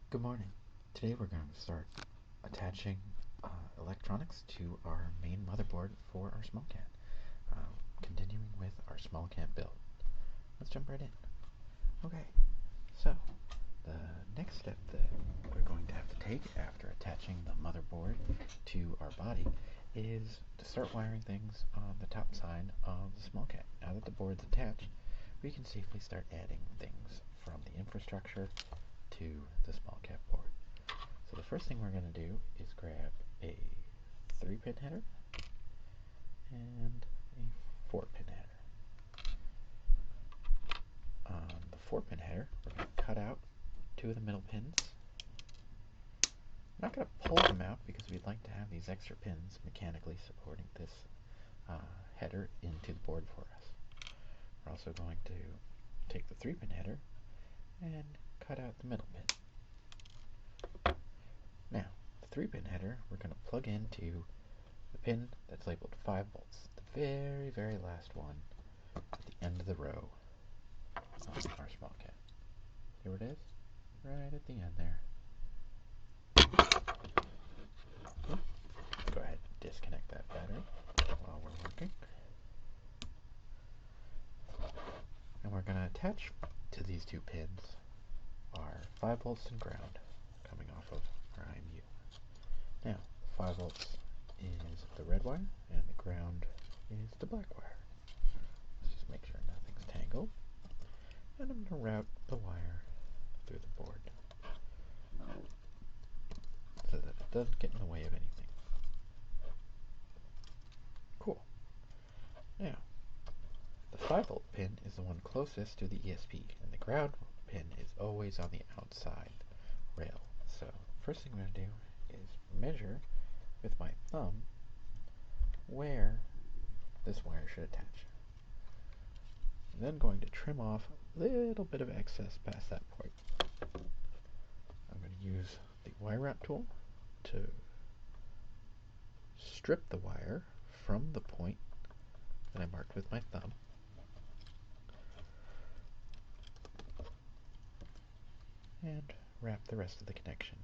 Good morning. Today we're going to start attaching electronics to our main motherboard for our small cat. Continuing with our small cat build. Let's jump right in. Okay, so the next step that we're going to have to take after attaching the motherboard to our body is to start wiring things on the top side of the small cat. Now that the board's attached, we can safely start adding things from the infrastructure to the small cat board. So the first thing we're going to do is grab a 3-pin header and a 4-pin header. On the 4-pin header, we're going to cut out 2 of the middle pins. I'm not going to pull them out because we'd like to have these extra pins mechanically supporting this header into the board for us. We're also going to take the 3-pin header and cut out the middle pin. Now, the 3-pin header we're going to plug into the pin that's labeled 5 volts, the very, very last one at the end of the row on our small cat. Here it is, right at the end there. Go ahead and disconnect that battery while we're working. And we're going to attach to these 2 pins our 5 volts and ground coming off of our IMU. Now, 5 volts is the red wire and the ground is the black wire. Let's just make sure nothing's tangled. And I'm going to route the wire through the board so that it doesn't get in the way of anything. Cool. Now, the 5 volt pin is the one closest to the ESP, and the ground pin is always on the outside rail. So, first thing I'm going to do is measure with my thumb where this wire should attach. I'm then going to trim off a little bit of excess past that point. I'm going to use the wire wrap tool to strip the wire from the point that I marked with my thumb. And wrap the rest of the connection.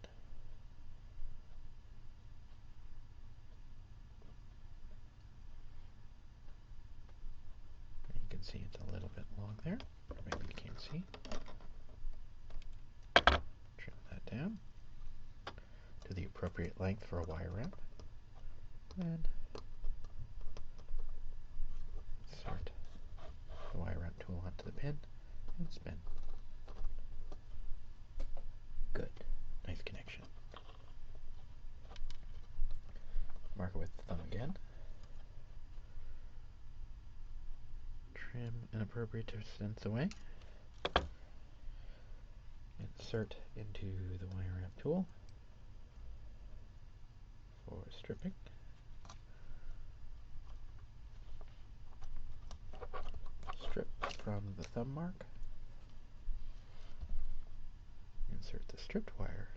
And you can see it's a little bit long there, or maybe you can't see. Trim that down to the appropriate length for a wire wrap. And insert the wire wrap tool onto the pin and spin. Good. Nice connection. Mark it with the thumb again. Trim an appropriate distance away. Insert into the wire wrap tool for stripping. Strip from the thumb mark. Insert the stripped wire.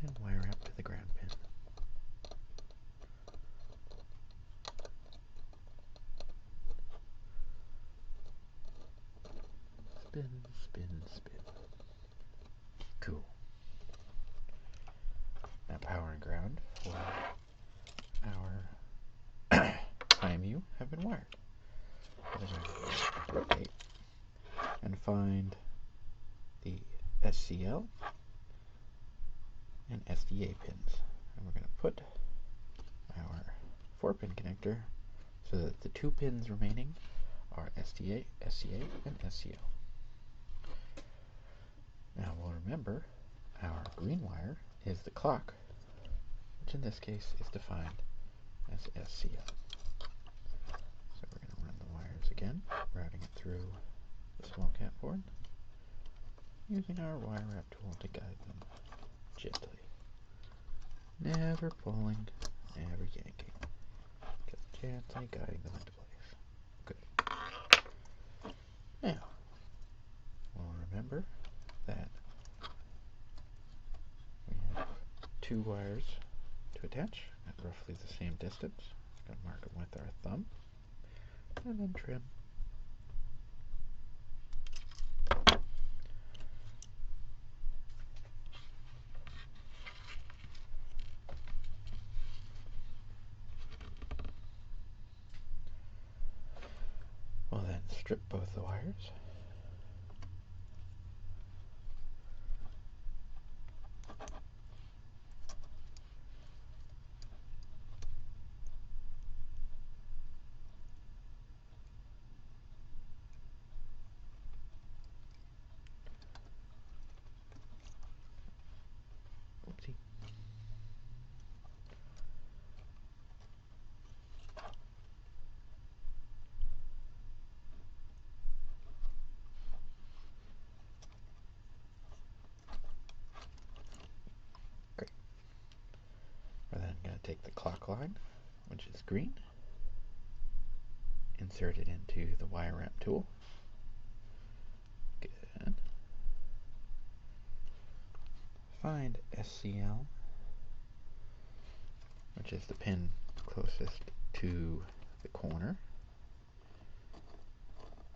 And wire wrap to the ground pin. Spin, spin, spin. Cool. Now power and ground for our IMU have been wired. We're going to rotate and find the SCL and SDA pins. And we're going to put our 4-pin connector so that the 2 pins remaining are SDA, SCA, and SCL. Now we'll remember our green wire is the clock, which in this case is defined as SCL. So we're going to run the wires again, routing it through the small cat board, using our wire wrap tool to guide them gently. Never pulling, never yanking. Just gently guiding them into place. Good. Now, we'll remember that we have 2 wires to attach at roughly the same distance. I'm going to mark them with our thumb and then trim Strip both the wires. Oopsie. Great. We're then going to take the clock line, which is green, insert it into the wire ramp tool. Good. Find SCL, which is the pin closest to the corner,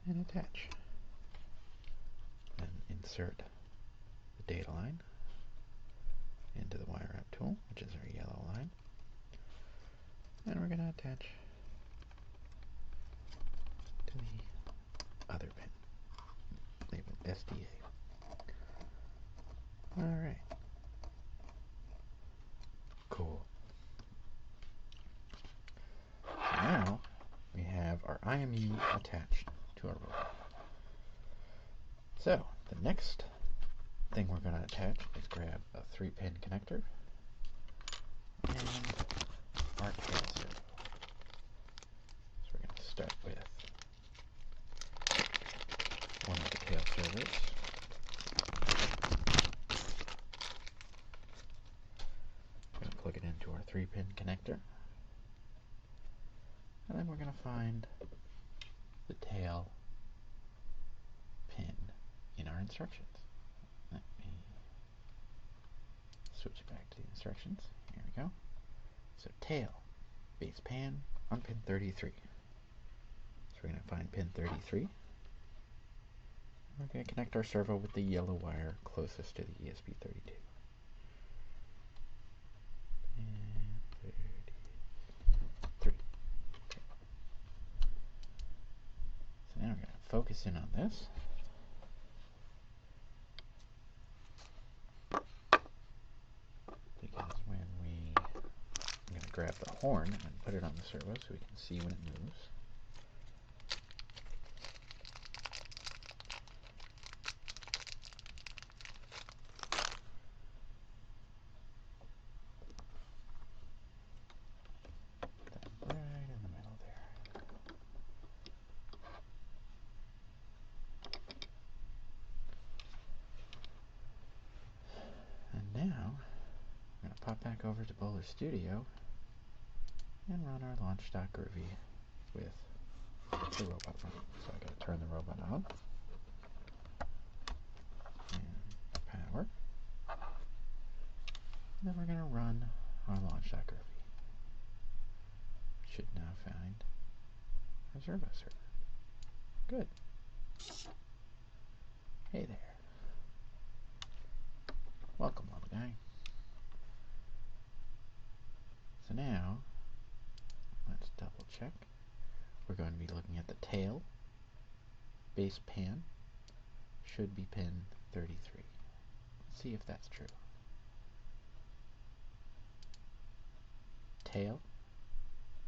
and attach. Then insert the data line into the wire wrap tool, which is our yellow line, and we're going to attach to the other pin, labeled SDA. Alright. Cool. So now we have our IMU attached to our robot. So the next thing we're going to attach is grab a 3-pin connector and our tail servo. So we're going to start with one of the tail servos. We're going to plug it into our 3-pin connector. And then we're going to find the tail pin in our instructions. Let me switch back to the instructions. Here we go. So tail, base pan on pin 33. So we're going to find pin 33. We're going to connect our servo with the yellow wire closest to the ESP32. And 33. So now we're going to focus in on this. Because when I'm going to grab the horn and put it on the servo so we can see when it moves. Right in the middle there. And now I'm going to pop back over to Bowler Studio and run our launch.groovy with the robot running. So I got to turn the robot on and power. And then we're going to run our launch.groovy. Should now find our servo server. Good. Hey there. Welcome, little guy. So now, let's double check. We're going to be looking at the tail. Base pan should be pin 33. Let's see if that's true. Tail,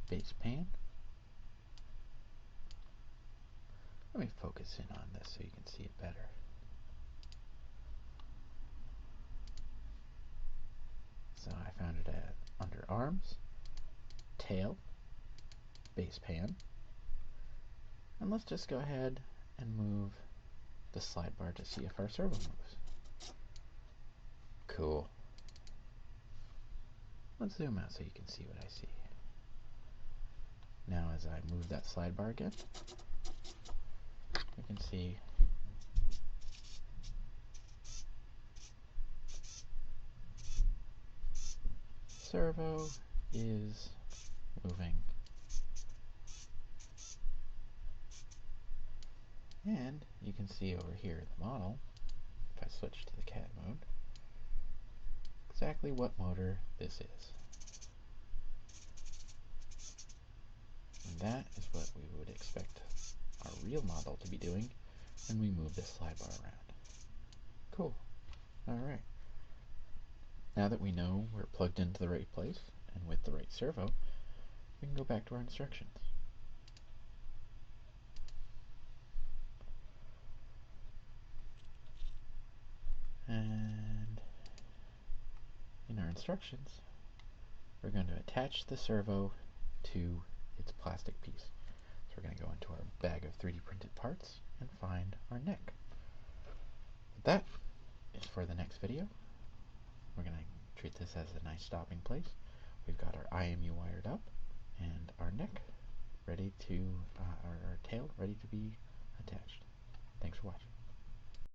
base pan. Let me focus in on this so you can see it better. So I found it under arms, tail, base pan. And let's just go ahead and move the slide bar to see if our servo moves. Cool. Let's zoom out so you can see what I see. Now as I move that slide bar again, you can see servo is moving. And you can see over here in the model, if I switch to the CAD mode, exactly what motor this is. And that is what we would expect our real model to be doing when we move this slide bar around. Cool. Alright. Now that we know we're plugged into the right place and with the right servo, we can go back to our instructions. And in our instructions, we're going to attach the servo to its plastic piece. So we're going to go into our bag of 3D printed parts and find our neck. But that is for the next video. We're going to treat this as a nice stopping place. We've got our IMU wired up and our neck ready to, our tail ready to be